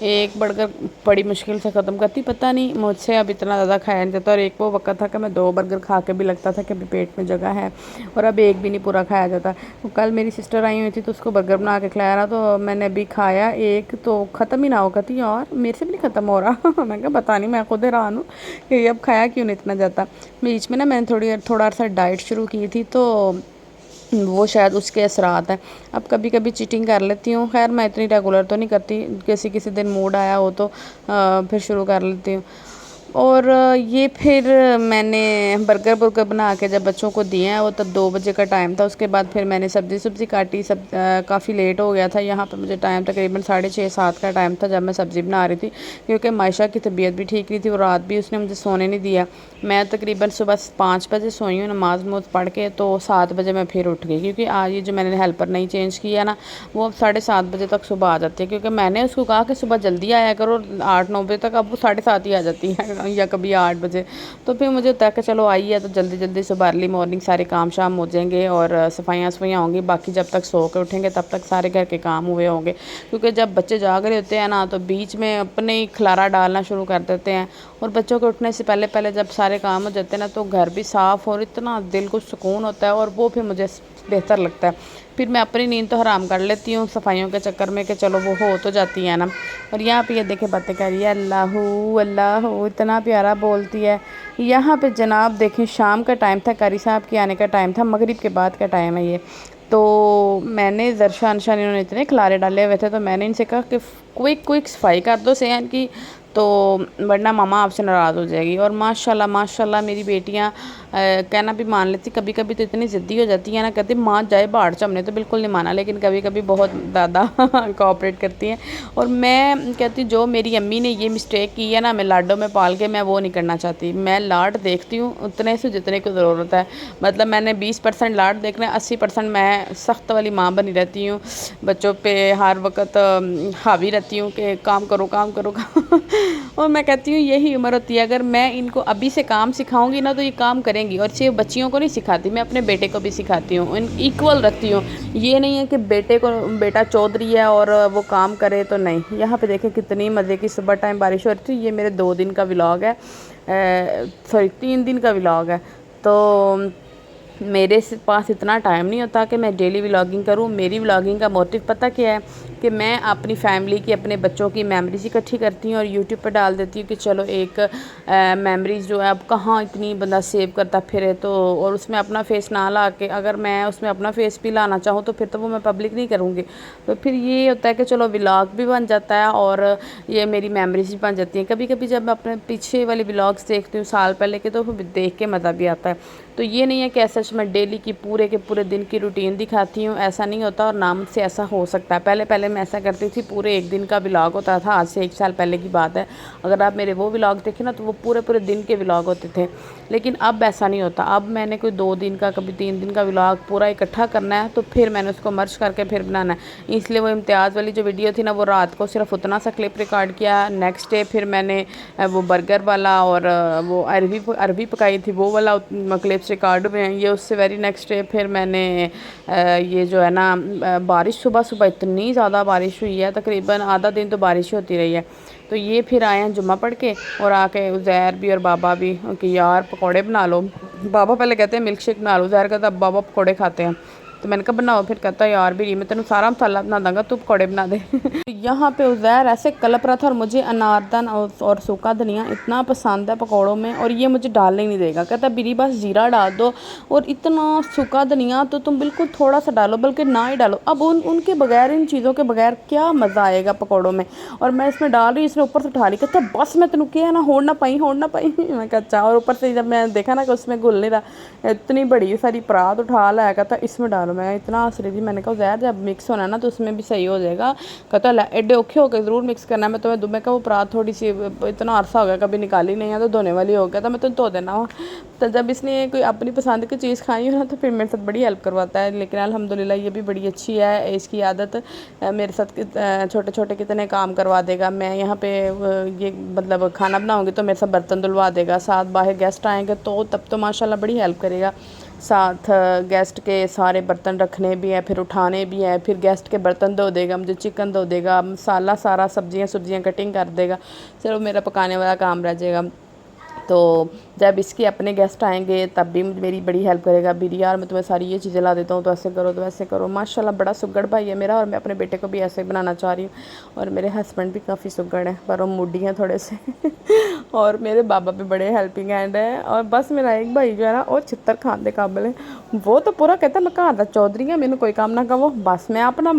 ایک برگر بڑی مشکل سے ختم کرتی. پتہ نہیں مجھ سے اب اتنا زیادہ کھایا نہیں جاتا, اور ایک وہ وقت تھا کہ میں 2 برگر کھا کے بھی لگتا تھا کہ ابھی پیٹ میں جگہ ہے, اور اب ایک بھی نہیں پورا کھایا جاتا. کل میری سسٹر آئی ہوئی تھی تو اس کو برگر بنا کے کھلایا رہا, تو میں نے ابھی کھایا ایک تو ختم ہی نہ ہو کہتی اور میرے سے بھی نہیں ختم ہو رہا. میں کہا پتہ نہیں, میں خود حیران ہوں کہ یہ اب کھایا کیوں نہیں اتنا جاتا. بیچ میں نا میں نے تھوڑا عرصہ ڈائٹ شروع کی تھی, تو وہ شاید اس کے اثرات ہیں. اب کبھی کبھی چیٹنگ کر لیتی ہوں, خیر میں اتنی ریگولر تو نہیں کرتی, کسی دن موڈ آیا ہو تو پھر شروع کر لیتی ہوں. اور یہ پھر میں نے برگر بنا کے جب بچوں کو دیے ہیں, وہ تب 2 بجے کا ٹائم تھا. اس کے بعد پھر میں نے سبزی کاٹی, کافی لیٹ ہو گیا تھا یہاں پہ مجھے ٹائم تقریباً 6:30-7 کا ٹائم تھا جب میں سبزی بنا رہی تھی, کیونکہ مائشہ کی طبیعت بھی ٹھیک نہیں تھی, اور رات بھی اس نے مجھے سونے نہیں دیا. میں تقریباً صبح 5 بجے سوئی ہوں نماز پڑھ کے, تو 7 بجے میں پھر اٹھ گئی, کیونکہ آج یہ جو میں نے ہیلپر نہیں چینج کیا نا, وہ 7:30 بجے تک صبح آ جاتی ہے. کیونکہ میں نے اس کو کہا کہ صبح جلدی آیا کرو 8-9 بجے تک, اب وہ 7:30 ہی آ جاتی ہے یا کبھی 8 بجے. تو پھر مجھے ہوتا ہے کہ چلو آئی ہے تو جلدی صبح ارلی مارننگ سارے کام شام ہو جائیں گے, اور صفائیاں ہوں گی, باقی جب تک سو کے اٹھیں گے تب تک سارے گھر کے کام ہوئے ہوں گے. کیونکہ جب بچے جاگ رہے ہوتے ہیں نا, تو بیچ میں اپنے ہی کھلارا ڈالنا شروع کر دیتے ہیں, اور بچوں کے اٹھنے سے پہلے جب سارے کام ہو جاتے ہیں نا, تو گھر بھی صاف اور اتنا دل کو سکون ہوتا ہے, اور وہ پھر مجھے بہتر لگتا ہے. پھر میں اپنی نیند تو حرام کر لیتی ہوں صفائیوں کے چکر میں کہ چلو وہ ہو تو جاتی ہے نا. اور یہاں پہ یہ دیکھیں باتیں کر رہی ہے, اللہ اللہ اتنا پیارا بولتی ہے. یہاں پہ جناب دیکھیں شام کا ٹائم تھا, قاری صاحب کے آنے کا ٹائم تھا, مغرب کے بعد کا ٹائم ہے یہ. تو میں نے زرشا انشا انہوں نے اتنے کھلارے ڈالے ہوئے تھے, تو میں نے ان سے کہا کہ کوئک صفائی کر دو صحن کی, تو ورنہ ماما آپ سے ناراض ہو جائے گی. اور ماشاءاللہ میری بیٹیاں کہنا بھی مان لیتی, کبھی کبھی تو اتنی ضدی ہو جاتی ہیں نا, کہتی ماں جائے باہر سے. ہم نے تو بالکل نہیں مانا, لیکن کبھی کبھی بہت زیادہ کوآپریٹ کرتی ہیں. اور میں کہتی جو میری امی نے یہ مسٹیک کی ہے نا, میں لاڈوں میں پال کے میں وہ نہیں کرنا چاہتی. میں لاڈ دیکھتی ہوں اتنے سے جتنے کی ضرورت ہے, مطلب میں نے 20% لاڈ دیکھنا ہے, 80% میں سخت والی ماں بنی رہتی ہوں, بچوں پہ ہر وقت حاوی رہتی ہوں کہ کام کرو. اور میں کہتی ہوں یہی عمر ہوتی ہے, اگر میں ان کو ابھی سے کام سکھاؤں گی نا تو یہ کام کریں گی. اور صرف بچیوں کو نہیں سکھاتی, میں اپنے بیٹے کو بھی سکھاتی ہوں, ایکول رکھتی ہوں. یہ نہیں ہے کہ بیٹا چودھری ہے اور وہ کام کرے تو نہیں. یہاں پہ دیکھیں کتنی مزے کی صبح ٹائم بارش ہو رہی تھی. یہ میرے 2 دن کا ولاگ ہے, 3 دن کا ولاگ ہے. تو میرے پاس اتنا ٹائم نہیں ہوتا کہ میں ڈیلی ولاگنگ کروں. میری ولاگنگ کا موٹیو پتہ کیا ہے, کہ میں اپنی فیملی کی, اپنے بچوں کی میموریز اکٹھی کرتی ہوں اور یوٹیوب پہ ڈال دیتی ہوں کہ چلو ایک میموریز جو ہے اب کہاں اتنی بندہ سیو کرتا پھرے. تو اور اس میں اپنا فیس نہ لا کے, اگر میں اس میں اپنا فیس بھی لانا چاہوں تو پھر تو وہ میں پبلک نہیں کروں گی. تو پھر یہ ہوتا ہے کہ چلو ولاگ بھی بن جاتا ہے اور یہ میری میموریز بھی بن جاتی ہیں. کبھی کبھی جب میں اپنے پیچھے والی ولاگس دیکھتی ہوں سال پہلے کے, تو دیکھ کے مزہ بھی آتا ہے. تو یہ نہیں ہے کہ ایسا میں ڈیلی کی پورے دن کی روٹین دکھاتی ہوں, ایسا نہیں ہوتا, اور نہ مجھ سے ایسا ہو سکتا ہے. پہلے میں ایسا کرتی تھی, پورے 1 دن کا ولاگ ہوتا تھا, آج سے 1 سال پہلے کی بات ہے. اگر آپ میرے وہ ولاگ دیکھیں نا, تو وہ پورے دن کے ولاگ ہوتے تھے. لیکن اب ایسا نہیں ہوتا. اب میں نے کوئی 2 دن کا, کبھی 3 دن کا ولاگ پورا اکٹھا کرنا ہے, تو پھر میں نے اس کو مرج کر کے پھر بنانا ہے. اس لیے وہ امتیاز والی جو ویڈیو تھی نا, وہ رات کو صرف اتنا سا کلپ ریکارڈ کیا. نیکسٹ ڈے پھر میں نے وہ برگر والا اور وہ عربی پکائی تھی وہ والا کلپس ریکارڈ ہوئے ہیں. یہ اس سے ویری نیکسٹ ڈے پھر میں نے یہ جو ہے نا بارش صبح اتنی زیادہ بارش ہوئی ہے, تقریباً آدھا دن تو بارش ہی ہوتی رہی ہے. تو یہ پھر آئے ہیں جمعہ پڑھ کے, اور آ کے عزیر بھی اور بابا بھی کہ یار پکوڑے بنا لو. بابا پہلے کہتے ہیں ملک شیک بنا لو, عزیر کہتا ہے بابا پکوڑے کھاتے ہیں. تو میں نے کہا بناؤ, پھر کہتا ہے یار بھی میں تینوں سارا مسالہ بنا دوں گا, تو پکوڑے بنا دے. یہاں پہ عزیر ایسے کلپ رہا تھا, اور مجھے اناردن اور سوکھا دھنیا اتنا پسند ہے پکوڑوں میں, اور یہ مجھے ڈالنے نہیں دے گا. کہتا ہے بیری بس زیرہ ڈال دو, اور اتنا سوکھا دھنیا تو تم بالکل تھوڑا سا ڈالو, بلکہ نہ ہی ڈالو. اب ان کے بغیر, ان چیزوں کے بغیر کیا مزہ آئے گا پکوڑوں میں. اور میں اس میں ڈال رہی, اس نے اوپر سے اٹھا لی, کہتا بس میں تینوں کیا ہے نا ہوڑ نہ پائی. میں کہا اچھا. اور اوپر سے جب میں دیکھا نا کہ اس میں گل نہیں رہا, اتنی بڑی ساری پرات اٹھا لایا, کہتا اس میں ڈالو. میں اتنا ہنس رہی تھی, میں نے کہا زیادہ جب مکس ہونا ہے نا تو اس میں بھی صحیح ہو جائے گا. کہتا ایڈے اوکھے ہو کے ضرور مکس کرنا ہے, میں تمہیں میں کہا وہ پرات تھوڑی سی اتنا عرصہ ہو گیا کبھی نکالی نہیں ہے, تو دھونے والی ہو گیا, تو میں تمہیں دھو دینا ہوں. تو جب اس نے کوئی اپنی پسند کی چیز کھائی ہو نا, تو پھر میرے ساتھ بڑی ہیلپ کرواتا ہے. لیکن الحمدللہ یہ بھی بڑی اچھی ہے, اس کی عادت. میرے ساتھ چھوٹے کتنے کام کروا دے گا. میں یہاں پہ یہ مطلب کھانا بناؤں گی تو میرے ساتھ برتن دھلوا دے گا, ساتھ باہر گیسٹ آئیں گے تو تب تو ماشاءاللہ بڑی ہیلپ کرے گا. ساتھ گیسٹ کے سارے برتن رکھنے بھی ہیں، پھر اٹھانے بھی ہیں، پھر گیسٹ کے برتن دھو دے گا، مجھے چکن دھو دے گا، مسالہ سارا سبزیاں کٹنگ کر دے گا، صرف میرا پکانے والا کام رہ جائے گا۔ تو جب اس کے اپنے گیسٹ آئیں گے تب بھی میری بڑی ہیلپ کرے گا، بیری یار میں تمہیں ساری یہ چیزیں لا دیتا ہوں، تو ایسے کرو تو ایسے کرو۔ ماشاءاللہ بڑا سگڑ بھائی ہے میرا، اور میں اپنے بیٹے کو بھی ایسے بنانا چاہ رہی ہوں۔ اور میرے ہسبینڈ بھی کافی سگڑ ہیں، پر وہ موڈی ہیں تھوڑے سے اور میرے بابا بھی بڑے ہیلپنگ ہینڈ ہیں، اور بس میرا ایک بھائی جو ہے نا وہ چھتر کھان دے قابل ہے، وہ تو پورا کہتا ہے میں گھر دا چودھری ہوں، مینوں کوئی کام نہ کہو، بس میں اپنا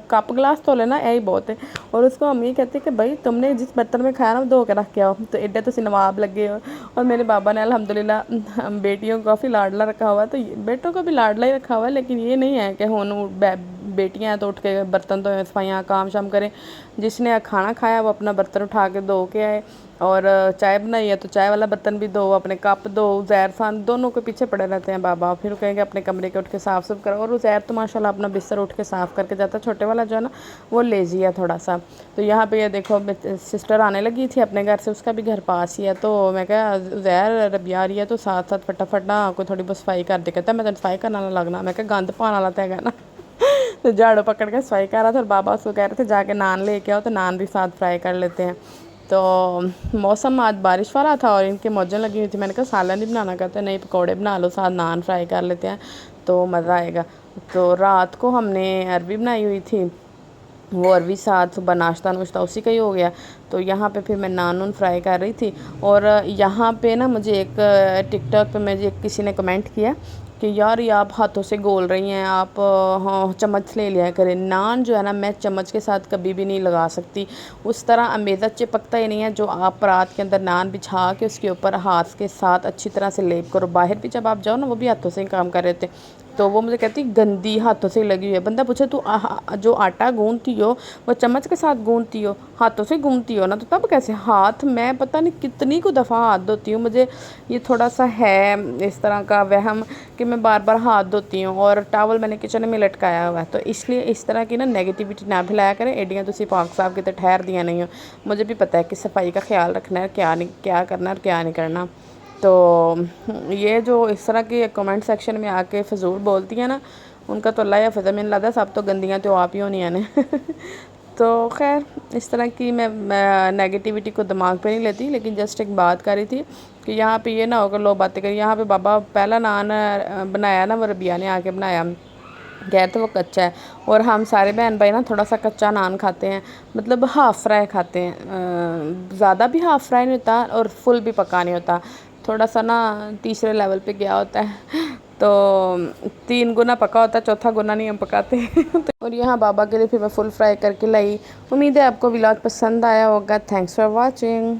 کپ گلاس دھو لینا یہی بہت ہے۔ اور اس کو ہم یہ کہتے ہیں کہ بھائی تم نے جس برتن میں کھایا نا وہ دھو کے رکھ کے آؤ، تو ایڈے تو نواب لگے ہو۔ اور میرے بابا نے الحمدللہ بیٹیوں کو کافی لاڈلا رکھا ہوا ہے، تو بیٹوں کو بھی لاڈلا ہی رکھا ہوا ہے، لیکن یہ نہیں ہے کہ بیٹیاں ہیں تو اٹھ کے برتن دھوئیں، صفائیاں کام شام کریں۔ جس نے کھانا کھایا وہ اپنا برتن اٹھا کے دھو کے آئے، اور چائے بنائی ہے تو چائے والا برتن بھی دھو، اپنے کپ دھو۔ عزیر خان دونوں کے پیچھے پڑے رہتے ہیں بابا، پھر کہیں گے اپنے کمرے کے اٹھ کے صاف کرو، اور عزیر تو ماشاءاللہ اپنا بستر اٹھ کے صاف کر کے جاتا ہے، چھوٹے والا جو ہے نا وہ لیزی ہے تھوڑا سا۔ تو یہاں پہ یہ دیکھو سسٹر آنے لگی تھی اپنے گھر سے، اس کا بھی گھر پاس ہی ہے، تو میں کہا عزیر ربیہ آ رہی ہے تو ساتھ ساتھ فٹافٹ نہ کوئی تھوڑی بہت صفائی کر دے، کہتا ہے میں تو صفائی کرنا نہ لگنا، میں کہا گند پانا والا تے گا نا تو جھاڑو پکڑ کے صفائی کر رہا تھا، اور بابا اس کو کہہ رہے تھے جا کے نان لے کے آؤ، تو نان بھی ساتھ فرائی کر لیتے ہیں۔ تو موسم آج بارش والا تھا اور ان کے موجیں لگی ہوئی تھی، میں نے کہا سالن نہیں بنانا، کہتے نہیں پکوڑے بنا لو ساتھ نان فرائی کر لیتے ہیں تو مزہ آئے گا۔ تو رات کو ہم نے عربی بنائی ہوئی تھی، وہ عربی ساتھ صبح ناشتہ اسی کا ہی ہو گیا۔ تو یہاں پہ پھر میں نان فرائی کر رہی تھی، اور یہاں پہ نا مجھے ایک ٹک ٹاک پہ مجھے کسی نے کمنٹ کیا کہ یار یہ آپ ہاتھوں سے گول رہی ہیں، آپ چمچ لے لیا کریں۔ نان جو ہے نا میں چمچ کے ساتھ کبھی بھی نہیں لگا سکتی، اس طرح امیزہ چپکتا ہی نہیں ہے جو آپ پرات کے اندر نان بچھا کے اس کے اوپر ہاتھ کے ساتھ اچھی طرح سے لیپ کرو۔ باہر بھی جب آپ جاؤ نا وہ بھی ہاتھوں سے ہی کام کر رہے تھے، تو وہ مجھے کہتی گندی ہاتھوں سے لگی ہوئی ہے۔ بندہ پوچھے تو جو آٹا گوندتی ہو وہ چمچ کے ساتھ گوندتی ہو، ہاتھوں سے گوندتی ہو نا، تو تب کیسے ہاتھ میں پتہ نہیں کتنی کو دفعہ ہاتھ دھوتی ہوں۔ مجھے یہ تھوڑا سا ہے اس طرح کا وہم کہ میں بار بار ہاتھ دھوتی ہوں، اور ٹاول میں نے کچن میں لٹکایا ہوا ہے، تو اس لیے اس طرح کی نا نیگیٹیوٹی نہ پھیلایا کریں۔ ایڈیاں تو پاک صاحب کی تو ٹھہر دیا نہیں ہو، مجھے بھی پتہ ہے کہ صفائی کا خیال رکھنا ہے، کیا کرنا ہے اور کیا نہیں کرنا۔ تو یہ جو اس طرح کے کمنٹ سیکشن میں آ کے فضول بولتی ہیں نا، ان کا تو اللہ حافظ ہے، مجھے لگتا ہے سب تو گندیاں تو آپ ہی ہونی ہیں تو خیر اس طرح کی میں نیگیٹیوٹی کو دماغ پہ نہیں لیتی، لیکن جسٹ ایک بات کر رہی تھی کہ یہاں پہ یہ نہ ہو کر لوگ باتیں کریں۔ یہاں پہ بابا پہلا نان بنایا نا، وہ ربیہ نے آ کے بنایا، کہہ تو وہ کچا ہے، اور ہم سارے بہن بھائی نا تھوڑا سا کچا نان کھاتے ہیں، مطلب ہاف فرائی کھاتے ہیں، زیادہ بھی ہاف فرائی نہیں ہوتا اور فل بھی پکا نہیں ہوتا، تھوڑا سا نا تیسرے لیول پہ گیا ہوتا ہے، تو 3 گنا پکا ہوتا ہے، چوتھا گنا نہیں ہم پکاتے اور یہاں بابا کے لیے پھر میں فل فرائی کر کے لائی۔ امید ہے آپ کو ولاگ پسند آیا ہوگا۔ Thanks for watching.